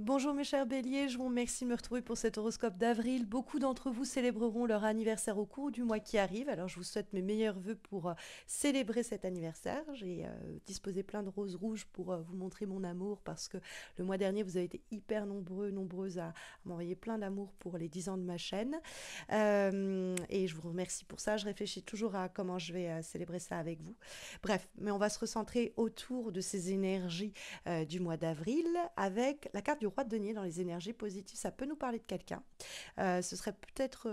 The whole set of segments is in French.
Bonjour mes chers béliers, je vous remercie de me retrouver pour cet horoscope d'avril. Beaucoup d'entre vous célébreront leur anniversaire au cours du mois qui arrive, alors je vous souhaite mes meilleurs vœux pour célébrer cet anniversaire. J'ai disposé plein de roses rouges pour vous montrer mon amour parce que le mois dernier vous avez été hyper nombreuses à m'envoyer plein d'amour pour les 10 ans de ma chaîne. Et je vous remercie pour ça, je réfléchis toujours à comment je vais célébrer ça avec vous. Bref, mais on va se recentrer autour de ces énergies du mois d'avril avec la carte du roi de denier dans les énergies positives. Ça peut nous parler de quelqu'un. Ce serait peut-être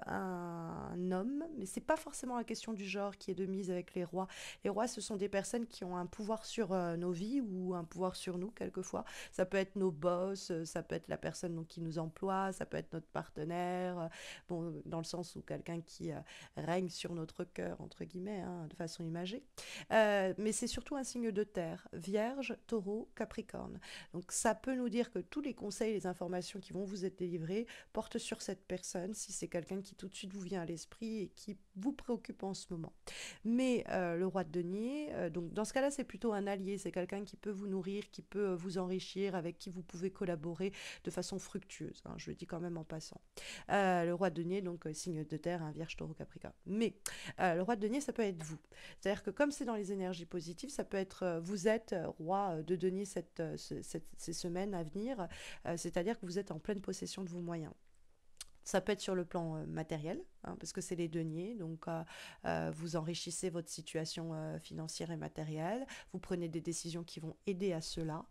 un homme, mais c'est pas forcément la question du genre qui est de mise avec les rois. Les rois, ce sont des personnes qui ont un pouvoir sur nos vies ou un pouvoir sur nous quelquefois. Ça peut être nos boss, ça peut être la personne donc, qui nous emploie, ça peut être notre partenaire, bon, dans le sens où quelqu'un qui règne sur notre cœur, entre guillemets, hein, de façon imagée. Mais c'est surtout un signe de terre, Vierge, Taureau, Capricorne. Donc ça peut nous dire que tous les conseils, les informations qui vont vous être délivrées portent sur cette personne, si c'est quelqu'un qui tout de suite vous vient à l'esprit et qui vous préoccupe en ce moment. Mais le roi de denier, donc dans ce cas-là, c'est plutôt un allié, c'est quelqu'un qui peut vous nourrir, qui peut vous enrichir, avec qui vous pouvez collaborer de façon fructueuse, hein, je le dis quand même en passant. Le roi de denier, donc signe de terre, un Vierge, Taureau, Capricorne. Mais le roi de denier, ça peut être vous. C'est-à-dire que comme c'est dans les énergies positives, ça peut être vous êtes roi de denier ces semaines à venir, c'est-à-dire que vous êtes en pleine possession de vos moyens. Ça peut être sur le plan matériel, hein, parce que c'est les deniers, donc vous enrichissez votre situation financière et matérielle, vous prenez des décisions qui vont aider à cela,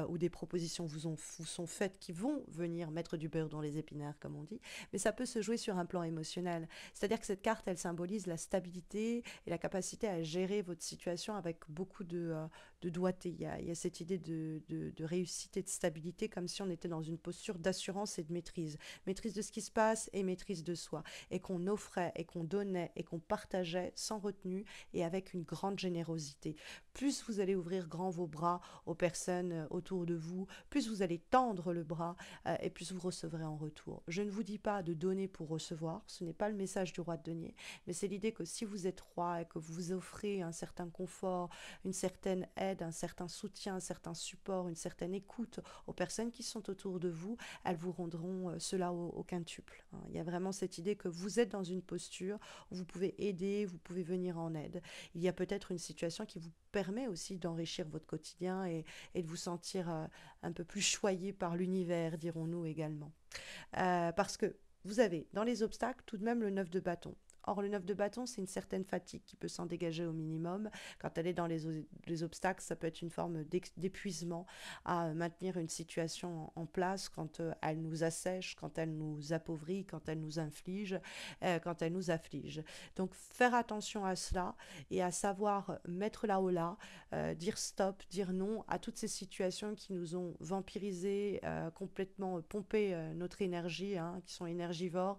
ou des propositions vous sont faites qui vont venir mettre du beurre dans les épinards, comme on dit, mais ça peut se jouer sur un plan émotionnel. C'est-à-dire que cette carte, elle symbolise la stabilité et la capacité à gérer votre situation avec beaucoup de doigté. Il y a cette idée de réussite et de stabilité, comme si on était dans une posture d'assurance et de maîtrise. Maîtrise de ce qui se passe et maîtrise de soi. Et qu'on offrait et qu'on donnait et qu'on partageait sans retenue et avec une grande générosité. Plus vous allez ouvrir grand vos bras aux personnes autour de vous, plus vous allez tendre le bras et plus vous recevrez en retour. Je ne vous dis pas de donner pour recevoir, ce n'est pas le message du roi de denier, mais c'est l'idée que si vous êtes roi et que vous offrez un certain confort, une certaine aide, un certain soutien, un certain support, une certaine écoute aux personnes qui sont autour de vous, elles vous rendront cela au quintuple. Il y a vraiment cette idée que vous êtes dans une posture où vous pouvez aider, vous pouvez venir en aide. Il y a peut-être une situation qui vous permet aussi d'enrichir votre quotidien et de vous sentir un peu plus choyé par l'univers, dirons-nous également. Parce que vous avez dans les obstacles tout de même le 9 de bâton. Or, le 9 de bâton, c'est une certaine fatigue qui peut s'en dégager au minimum. Quand elle est dans les obstacles, ça peut être une forme d'épuisement à maintenir une situation en place quand elle nous assèche, quand elle nous appauvrit, quand elle nous inflige, quand elle nous afflige. Donc, faire attention à cela et à savoir mettre là haut là, dire stop, dire non à toutes ces situations qui nous ont vampirisé, complètement pompé notre énergie, hein, qui sont énergivores,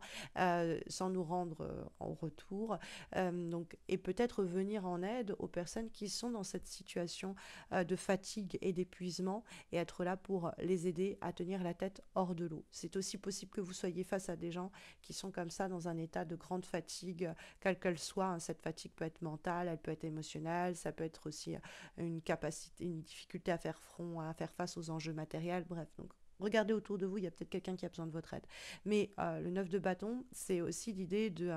sans nous rendre en retour. Donc, et peut-être venir en aide aux personnes qui sont dans cette situation de fatigue et d'épuisement et être là pour les aider à tenir la tête hors de l'eau. C'est aussi possible que vous soyez face à des gens qui sont comme ça dans un état de grande fatigue, quelle qu'elle soit, hein. Cette fatigue peut être mentale, elle peut être émotionnelle, ça peut être aussi une capacité, une difficulté à faire front, à faire face aux enjeux matériels, bref. Donc, regardez autour de vous, il y a peut-être quelqu'un qui a besoin de votre aide. Mais le 9 de bâton, c'est aussi l'idée de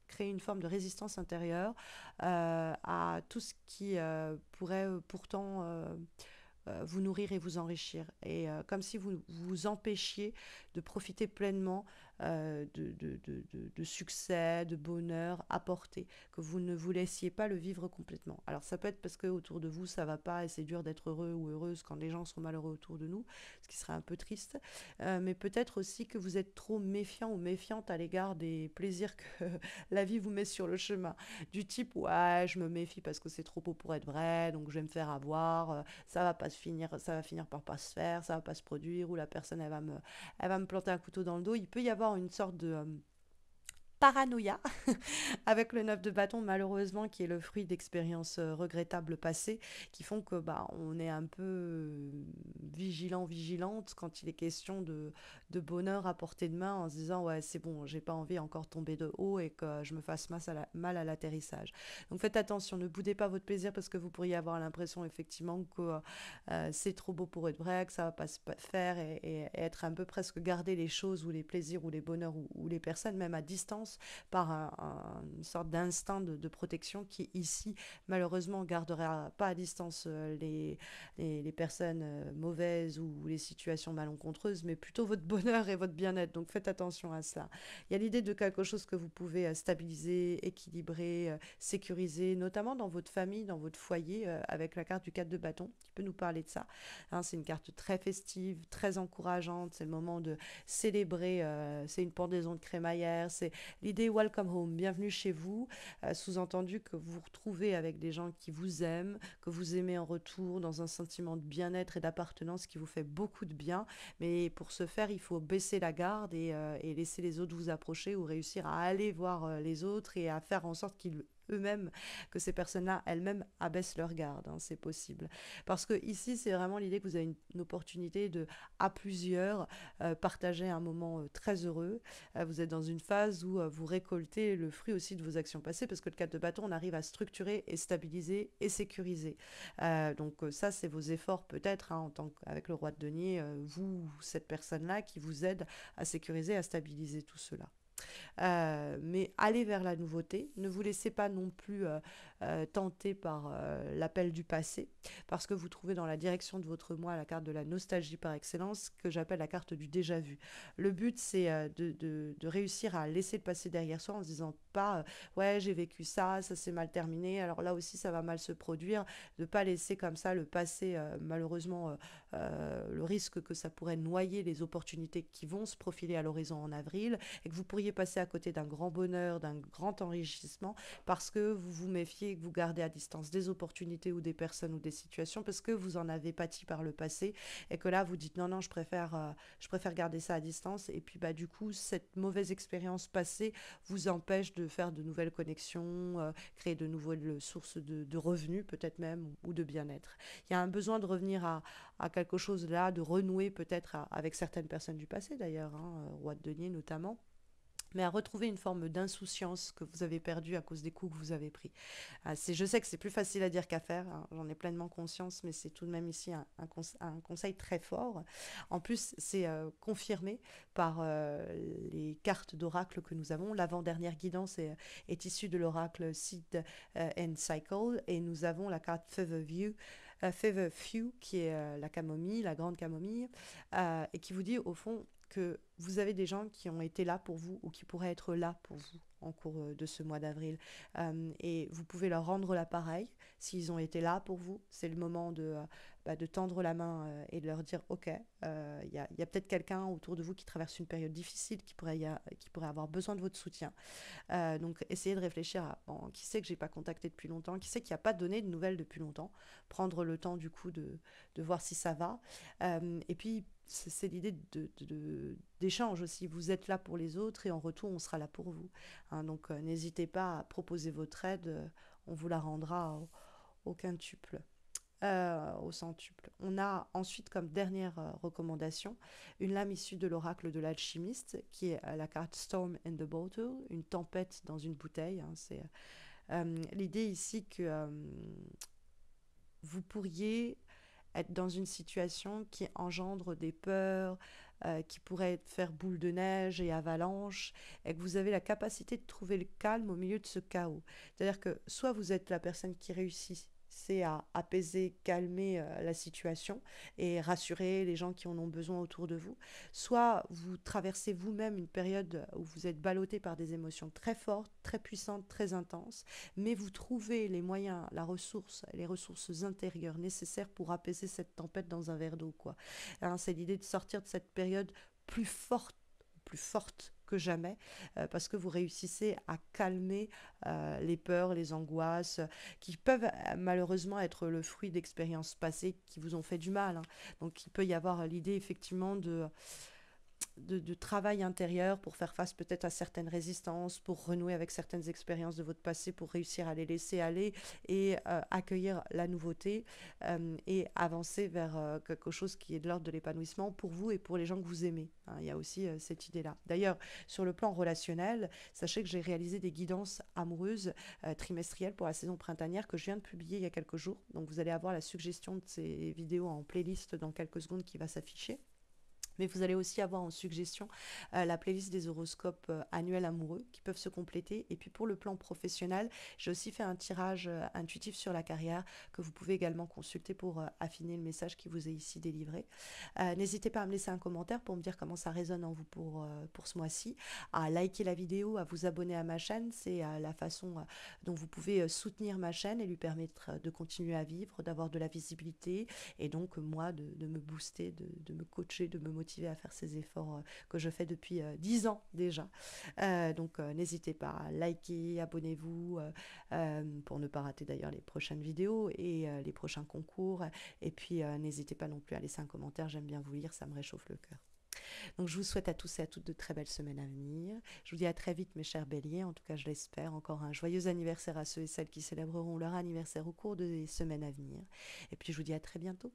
créer une forme de résistance intérieure à tout ce qui pourrait pourtant vous nourrir et vous enrichir. Et comme si vous vous empêchiez de profiter pleinement de succès, de bonheur apporté, que vous ne vous laissiez pas le vivre complètement. Alors ça peut être parce que autour de vous ça va pas et c'est dur d'être heureux ou heureuse quand les gens sont malheureux autour de nous, ce qui serait un peu triste, mais peut-être aussi que vous êtes trop méfiant ou méfiante à l'égard des plaisirs que la vie vous met sur le chemin, du type ouais je me méfie parce que c'est trop beau pour être vrai, donc je vais me faire avoir, ça va pas se finir, ça va finir par pas se faire, ça va pas se produire, ou la personne elle va me planter un couteau dans le dos. Il peut y avoir une sorte de paranoïa avec le 9 de bâton malheureusement qui est le fruit d'expériences regrettables passées qui font que bah on est un peu vigilant, vigilante quand il est question de bonheur à portée de main en se disant ouais c'est bon, j'ai pas envie encore de tomber de haut et que je me fasse mal à l'atterrissage. Donc faites attention, ne boudez pas votre plaisir parce que vous pourriez avoir l'impression effectivement que c'est trop beau pour être vrai, que ça va pas se faire et être un peu presque garder les choses ou les plaisirs ou les bonheurs ou les personnes même à distance par une sorte d'instinct de protection qui ici malheureusement gardera pas à distance les personnes mauvaises ou les situations malencontreuses, mais plutôt votre bonheur et votre bien-être. Donc faites attention à cela. Il y a l'idée de quelque chose que vous pouvez stabiliser, équilibrer, sécuriser, notamment dans votre famille, dans votre foyer, avec la carte du 4 de bâton, qui peut nous parler de ça. Hein, c'est une carte très festive, très encourageante. C'est le moment de célébrer. C'est une pendaison de crémaillère. C'est l'idée welcome home, bienvenue chez vous. Sous-entendu que vous vous retrouvez avec des gens qui vous aiment, que vous aimez en retour, dans un sentiment de bien-être et d'appartenance qui vous fait beaucoup de bien. Mais pour ce faire, il faut baisser la garde et laisser les autres vous approcher ou réussir à aller voir les autres et à faire en sorte qu'ils eux-mêmes, que ces personnes-là elles-mêmes abaissent leur garde, hein, c'est possible. Parce que ici, c'est vraiment l'idée que vous avez une opportunité de, à plusieurs, partager un moment très heureux. Vous êtes dans une phase où vous récoltez le fruit aussi de vos actions passées, parce que le 4 de bâton, on arrive à structurer et stabiliser et sécuriser. Donc ça, c'est vos efforts peut-être, hein, en tant qu'avec le roi de denier, vous, cette personne-là qui vous aide à sécuriser, à stabiliser tout cela. Mais allez vers la nouveauté. Ne vous laissez pas non plus tenter par l'appel du passé, parce que vous trouvez dans la direction de votre moi la carte de la nostalgie par excellence, que j'appelle la carte du déjà-vu. Le but, c'est de réussir à laisser le passé derrière soi en se disant pas ouais, j'ai vécu ça, ça s'est mal terminé, alors là aussi ça va mal se produire, de pas laisser comme ça le passé, malheureusement, le risque que ça pourrait noyer les opportunités qui vont se profiler à l'horizon en avril, et que vous pourriez passer à côté d'un grand bonheur, d'un grand enrichissement, parce que vous vous méfiez, que vous gardez à distance des opportunités ou des personnes ou des situations, parce que vous en avez pâti par le passé, et que là vous dites non, non, je préfère garder ça à distance, et puis bah, du coup, cette mauvaise expérience passée vous empêche de faire de nouvelles connexions, créer de nouvelles sources de revenus, peut-être même, ou de bien-être. Il y a un besoin de revenir à quelque chose là, de renouer peut-être avec certaines personnes du passé d'ailleurs, hein, roi de denier notamment, mais à retrouver une forme d'insouciance que vous avez perdue à cause des coups que vous avez pris. Je sais que c'est plus facile à dire qu'à faire, hein, j'en ai pleinement conscience, mais c'est tout de même ici un conseil très fort. En plus, c'est confirmé par les cartes d'oracle que nous avons. L'avant-dernière guidance est issue de l'oracle Seed and Cycle, et nous avons la carte Feather Few, qui est la camomille, la grande camomille, et qui vous dit au fond que vous avez des gens qui ont été là pour vous ou qui pourraient être là pour vous en cours de ce mois d'avril. Et vous pouvez leur rendre l'appareil s'ils ont été là pour vous. C'est le moment de tendre la main et de leur dire ok, y a peut-être quelqu'un autour de vous qui traverse une période difficile, qui pourrait avoir besoin de votre soutien. Donc essayez de réfléchir à bon, qui c'est que j'ai pas contacté depuis longtemps, qui c'est qui a pas donné de nouvelles depuis longtemps, prendre le temps du coup de voir si ça va. Et puis c'est l'idée d'échange aussi. Vous êtes là pour les autres et en retour, on sera là pour vous. Hein, donc n'hésitez pas à proposer votre aide, on vous la rendra au quintuple. Au centuple. On a ensuite comme dernière recommandation une lame issue de l'oracle de l'alchimiste qui est la carte Storm in the Bottle, une tempête dans une bouteille. Hein, c'est l'idée ici que vous pourriez être dans une situation qui engendre des peurs, qui pourrait faire boule de neige et avalanche, et que vous avez la capacité de trouver le calme au milieu de ce chaos. C'est-à-dire que soit vous êtes la personne qui réussit, c'est à apaiser, calmer la situation et rassurer les gens qui en ont besoin autour de vous. Soit vous traversez vous-même une période où vous êtes ballotté par des émotions très fortes, très puissantes, très intenses, mais vous trouvez les moyens, les ressources intérieures nécessaires pour apaiser cette tempête dans un verre d'eau, quoi. Hein, c'est l'idée de sortir de cette période plus forte, plus forte que jamais, parce que vous réussissez à calmer les peurs, les angoisses, qui peuvent malheureusement être le fruit d'expériences passées qui vous ont fait du mal. Hein. Donc il peut y avoir l'idée effectivement de travail intérieur pour faire face peut-être à certaines résistances, pour renouer avec certaines expériences de votre passé, pour réussir à les laisser aller et accueillir la nouveauté et avancer vers quelque chose qui est de l'ordre de l'épanouissement pour vous et pour les gens que vous aimez. Hein. Il y a aussi cette idée-là. D'ailleurs, sur le plan relationnel, sachez que j'ai réalisé des guidances amoureuses trimestrielles pour la saison printanière que je viens de publier il y a quelques jours. Donc vous allez avoir la suggestion de ces vidéos en playlist dans quelques secondes qui va s'afficher. Mais vous allez aussi avoir en suggestion la playlist des horoscopes annuels amoureux qui peuvent se compléter. Et puis pour le plan professionnel, j'ai aussi fait un tirage intuitif sur la carrière que vous pouvez également consulter pour affiner le message qui vous est ici délivré. N'hésitez pas à me laisser un commentaire pour me dire comment ça résonne en vous pour ce mois-ci, à liker la vidéo, à vous abonner à ma chaîne. C'est la façon dont vous pouvez soutenir ma chaîne et lui permettre de continuer à vivre, d'avoir de la visibilité et donc moi de me booster, de me coacher, de me motiver à faire ces efforts que je fais depuis 10 ans déjà. Donc n'hésitez pas à liker, abonnez-vous pour ne pas rater d'ailleurs les prochaines vidéos et les prochains concours. Et puis n'hésitez pas non plus à laisser un commentaire, j'aime bien vous lire, ça me réchauffe le cœur. Donc je vous souhaite à tous et à toutes de très belles semaines à venir. Je vous dis à très vite mes chers béliers, en tout cas je l'espère. Encore un joyeux anniversaire à ceux et celles qui célébreront leur anniversaire au cours des semaines à venir. Et puis je vous dis à très bientôt.